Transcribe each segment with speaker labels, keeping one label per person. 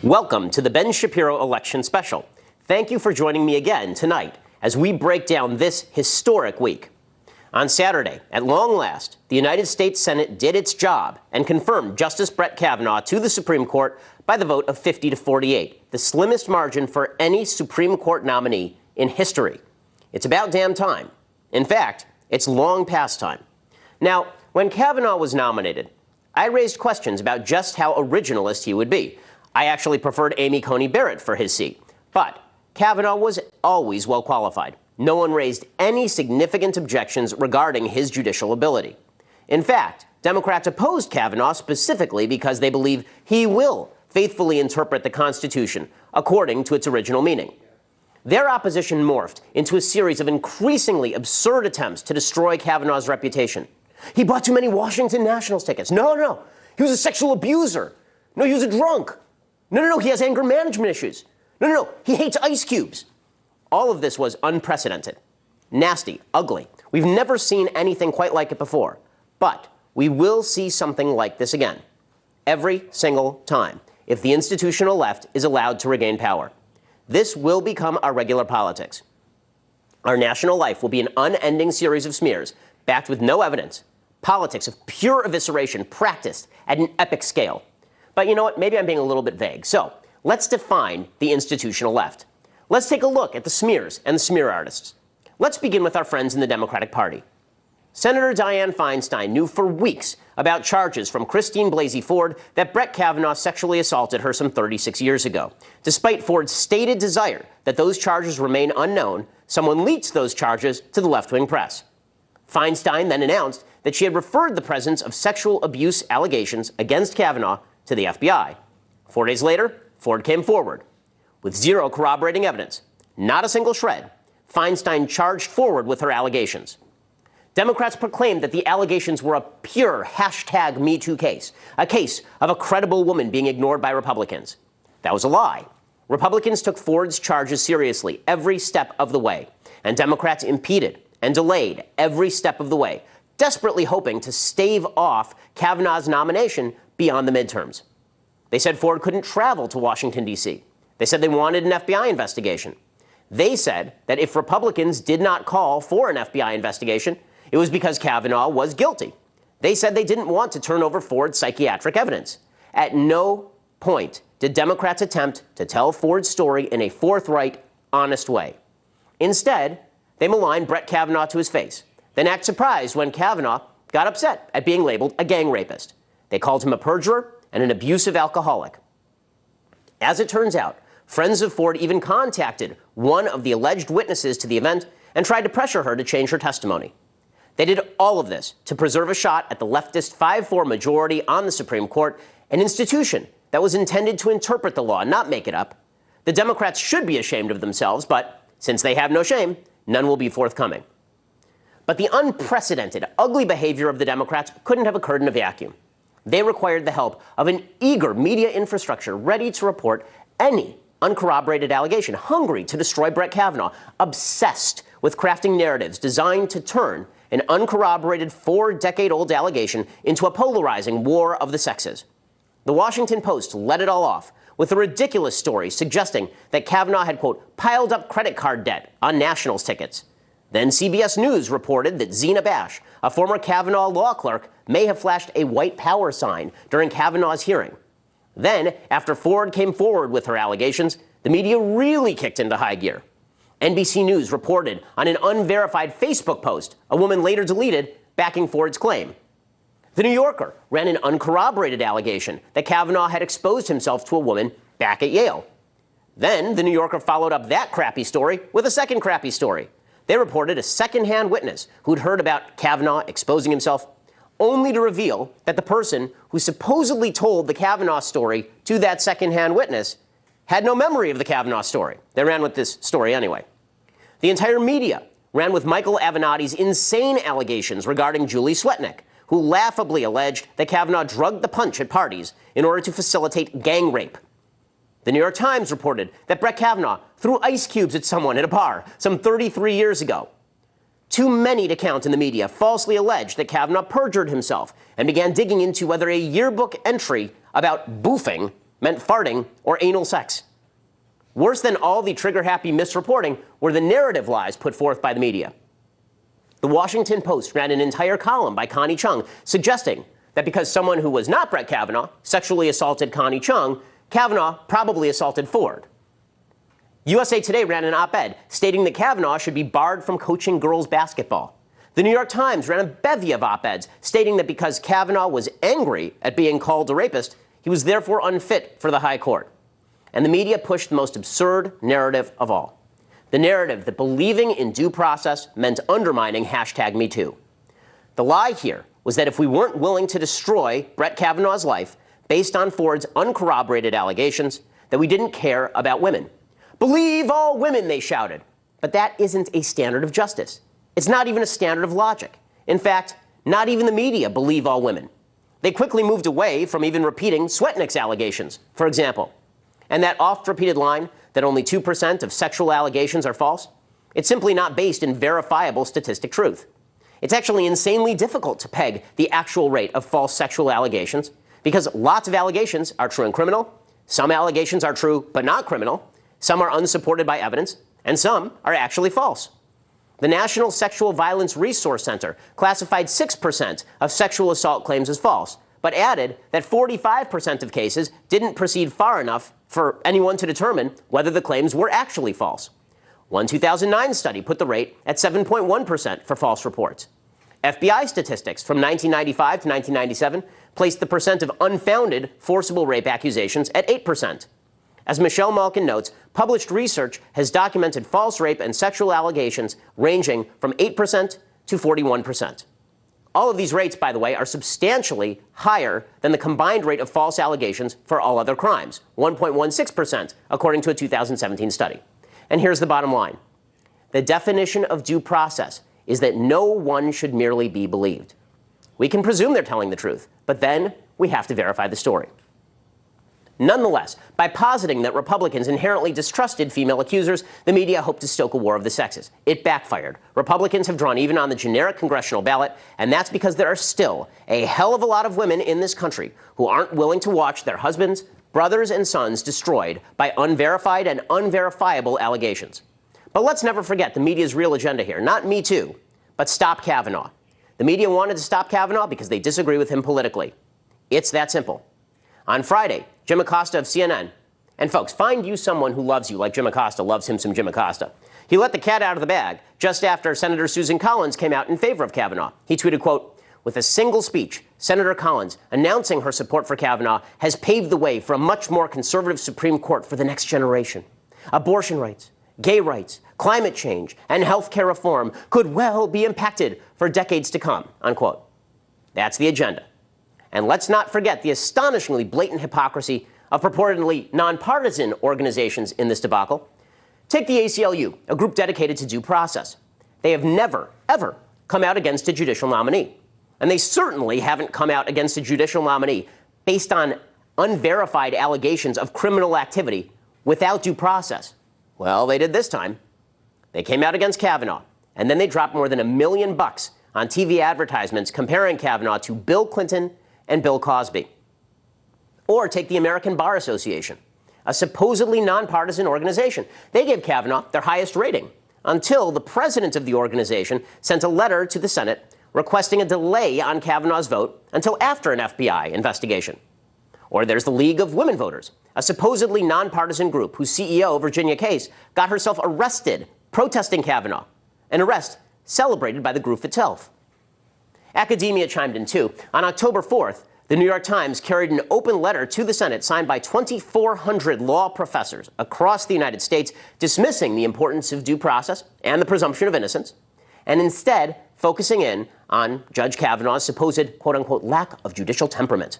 Speaker 1: Welcome to the Ben Shapiro Election Special. Thank you for joining me again tonight as we break down this historic week. On Saturday, at long last, the United States Senate did its job and confirmed Justice Brett Kavanaugh to the Supreme Court by the vote of 50 to 48, the slimmest margin for any Supreme Court nominee in history. It's about damn time. In fact, it's long past time. Now, when Kavanaugh was nominated, I raised questions about just how originalist he would be. I actually preferred Amy Coney Barrett for his seat. But Kavanaugh was always well qualified. No one raised any significant objections regarding his judicial ability. In fact, Democrats opposed Kavanaugh specifically because they believe he will faithfully interpret the Constitution according to its original meaning. Their opposition morphed into a series of increasingly absurd attempts to destroy Kavanaugh's reputation. He bought too many Washington Nationals tickets. No. He was a sexual abuser. No, he was a drunk. No. He has anger management issues. No. He hates ice cubes. All of this was unprecedented, nasty, ugly. We've never seen anything quite like it before. But we will see something like this again, every single time, if the institutional left is allowed to regain power. This will become our regular politics. Our national life will be an unending series of smears, backed with no evidence, politics of pure evisceration practiced at an epic scale. But you know what? Maybe I'm being a little bit vague. So let's define the institutional left. Let's take a look at the smears and the smear artists. Let's begin with our friends in the Democratic Party. Senator Dianne Feinstein knew for weeks about charges from Christine Blasey Ford that Brett Kavanaugh sexually assaulted her some 36 years ago. Despite Ford's stated desire that those charges remain unknown, someone leaked those charges to the left-wing press. Feinstein then announced that she had referred the presence of sexual abuse allegations against Kavanaugh to the FBI. 4 days later, Ford came forward. With zero corroborating evidence, not a single shred, Feinstein charged forward with her allegations. Democrats proclaimed that the allegations were a pure #MeToo case, a case of a credible woman being ignored by Republicans. That was a lie. Republicans took Ford's charges seriously every step of the way, and Democrats impeded and delayed every step of the way, desperately hoping to stave off Kavanaugh's nomination beyond the midterms. They said Ford couldn't travel to Washington, D.C. They said they wanted an FBI investigation. They said that if Republicans did not call for an FBI investigation, it was because Kavanaugh was guilty. They said they didn't want to turn over Ford's psychiatric evidence. At no point did Democrats attempt to tell Ford's story in a forthright, honest way. Instead, they maligned Brett Kavanaugh to his face, then act surprised when Kavanaugh got upset at being labeled a gang rapist. They called him a perjurer and an abusive alcoholic. As it turns out, friends of Ford even contacted one of the alleged witnesses to the event and tried to pressure her to change her testimony. They did all of this to preserve a shot at the leftist 5-4 majority on the Supreme Court, an institution that was intended to interpret the law, not make it up. The Democrats should be ashamed of themselves, but since they have no shame, none will be forthcoming. But the unprecedented, ugly behavior of the Democrats couldn't have occurred in a vacuum. They required the help of an eager media infrastructure ready to report any uncorroborated allegation, hungry to destroy Brett Kavanaugh, obsessed with crafting narratives designed to turn an uncorroborated 4-decade-old allegation into a polarizing war of the sexes. The Washington Post led it all off with a ridiculous story suggesting that Kavanaugh had, quote, piled up credit card debt on Nationals tickets. Then CBS News reported that Zena Bash, a former Kavanaugh law clerk, may have flashed a white power sign during Kavanaugh's hearing. Then, after Ford came forward with her allegations, the media really kicked into high gear. NBC News reported on an unverified Facebook post, a woman later deleted, backing Ford's claim. The New Yorker ran an uncorroborated allegation that Kavanaugh had exposed himself to a woman back at Yale. Then, the New Yorker followed up that crappy story with a second crappy story. They reported a second-hand witness who'd heard about Kavanaugh exposing himself, only to reveal that the person who supposedly told the Kavanaugh story to that second-hand witness had no memory of the Kavanaugh story. They ran with this story anyway. The entire media ran with Michael Avenatti's insane allegations regarding Julie Swetnick, who laughably alleged that Kavanaugh drugged the punch at parties in order to facilitate gang rape. The New York Times reported that Brett Kavanaugh threw ice cubes at someone at a bar some 33 years ago. Too many to count in the media falsely alleged that Kavanaugh perjured himself and began digging into whether a yearbook entry about boofing meant farting or anal sex. Worse than all the trigger-happy misreporting were the narrative lies put forth by the media. The Washington Post ran an entire column by Connie Chung suggesting that because someone who was not Brett Kavanaugh sexually assaulted Connie Chung, Kavanaugh probably assaulted Ford. USA Today ran an op-ed stating that Kavanaugh should be barred from coaching girls basketball. The New York Times ran a bevy of op-eds stating that because Kavanaugh was angry at being called a rapist, he was therefore unfit for the high court. And the media pushed the most absurd narrative of all. The narrative that believing in due process meant undermining #MeToo. The lie here was that if we weren't willing to destroy Brett Kavanaugh's life based on Ford's uncorroborated allegations, that we didn't care about women. Believe all women, they shouted. But that isn't a standard of justice. It's not even a standard of logic. In fact, not even the media believe all women. They quickly moved away from even repeating Swetnick's allegations, for example. And that oft-repeated line that only 2% of sexual allegations are false, it's simply not based in verifiable statistic truth. It's actually insanely difficult to peg the actual rate of false sexual allegations because lots of allegations are true and criminal, some allegations are true but not criminal, some are unsupported by evidence, and some are actually false. The National Sexual Violence Resource Center classified 6% of sexual assault claims as false, but added that 45% of cases didn't proceed far enough for anyone to determine whether the claims were actually false. One 2009 study put the rate at 7.1% for false reports. FBI statistics from 1995 to 1997 placed the percent of unfounded forcible rape accusations at 8%. As Michelle Malkin notes, published research has documented false rape and sexual allegations ranging from 8% to 41%. All of these rates, by the way, are substantially higher than the combined rate of false allegations for all other crimes, 1.16%, according to a 2017 study. And here's the bottom line. The definition of due process is that no one should merely be believed. We can presume they're telling the truth, but then we have to verify the story. Nonetheless, by positing that Republicans inherently distrusted female accusers, the media hoped to stoke a war of the sexes. It backfired. Republicans have drawn even on the generic congressional ballot, and that's because there are still a hell of a lot of women in this country who aren't willing to watch their husbands, brothers, and sons destroyed by unverified and unverifiable allegations. But let's never forget the media's real agenda here. Not Me Too, but Stop Kavanaugh. The media wanted to stop Kavanaugh because they disagree with him politically. It's that simple. On Friday, Jim Acosta of CNN, and folks, find you someone who loves you like Jim Acosta loves him some Jim Acosta. He let the cat out of the bag just after Senator Susan Collins came out in favor of Kavanaugh. He tweeted, quote, "With a single speech, Senator Collins announcing her support for Kavanaugh has paved the way for a much more conservative Supreme Court for the next generation. Abortion rights, gay rights, climate change, and health care reform could well be impacted for decades to come," unquote. That's the agenda. And let's not forget the astonishingly blatant hypocrisy of purportedly nonpartisan organizations in this debacle. Take the ACLU, a group dedicated to due process. They have never, ever come out against a judicial nominee. And they certainly haven't come out against a judicial nominee based on unverified allegations of criminal activity without due process. Well, they did this time. They came out against Kavanaugh, and then they dropped more than $1 million on TV advertisements comparing Kavanaugh to Bill Clinton and Bill Cosby. Or take the American Bar Association, a supposedly nonpartisan organization. They gave Kavanaugh their highest rating until the president of the organization sent a letter to the Senate requesting a delay on Kavanaugh's vote until after an FBI investigation. Or there's the League of Women Voters, a supposedly nonpartisan group whose CEO, Virginia Case, got herself arrested protesting Kavanaugh, an arrest celebrated by the group itself. Academia chimed in too. On October 4th, the New York Times carried an open letter to the Senate signed by 2,400 law professors across the United States dismissing the importance of due process and the presumption of innocence, and instead focusing in on Judge Kavanaugh's supposed quote-unquote lack of judicial temperament.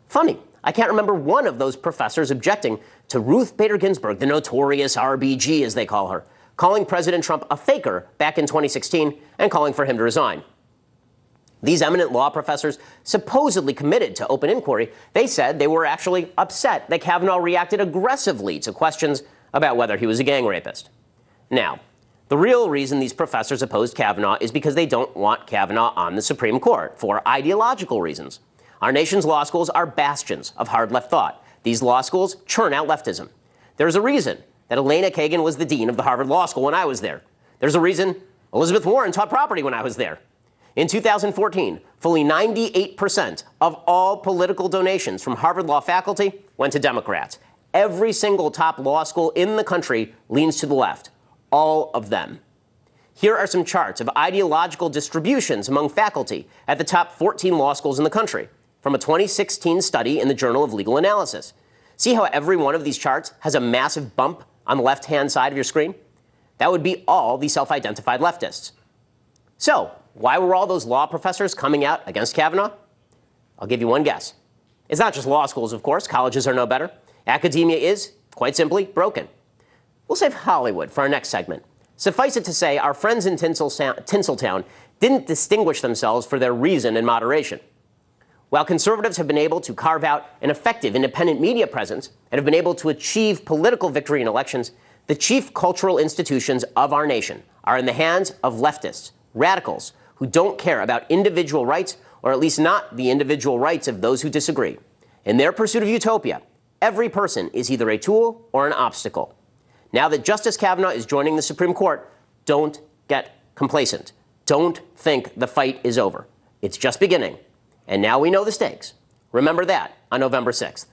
Speaker 1: Funny, I can't remember one of those professors objecting to Ruth Bader Ginsburg, the notorious RBG as they call her, calling President Trump a faker back in 2016 and calling for him to resign. These eminent law professors supposedly committed to open inquiry. They said they were actually upset that Kavanaugh reacted aggressively to questions about whether he was a gang rapist. Now, the real reason these professors opposed Kavanaugh is because they don't want Kavanaugh on the Supreme Court for ideological reasons. Our nation's law schools are bastions of hard left thought. These law schools churn out leftism. There's a reason that Elena Kagan was the dean of the Harvard Law School when I was there. There's a reason Elizabeth Warren taught property when I was there. In 2014, fully 98% of all political donations from Harvard Law faculty went to Democrats. Every single top law school in the country leans to the left. All of them. Here are some charts of ideological distributions among faculty at the top 14 law schools in the country from a 2016 study in the Journal of Legal Analysis. See how every one of these charts has a massive bump on the left-hand side of your screen? That would be all the self-identified leftists. So, why were all those law professors coming out against Kavanaugh? I'll give you one guess. It's not just law schools, of course. Colleges are no better. Academia is, quite simply, broken. We'll save Hollywood for our next segment. Suffice it to say, our friends in Tinseltown didn't distinguish themselves for their reason and moderation. While conservatives have been able to carve out an effective independent media presence and have been able to achieve political victory in elections, the chief cultural institutions of our nation are in the hands of leftists, radicals, who don't care about individual rights, or at least not the individual rights of those who disagree. In their pursuit of utopia, every person is either a tool or an obstacle. Now that Justice Kavanaugh is joining the Supreme Court, don't get complacent. Don't think the fight is over. It's just beginning. And now we know the stakes. Remember that on November 6th.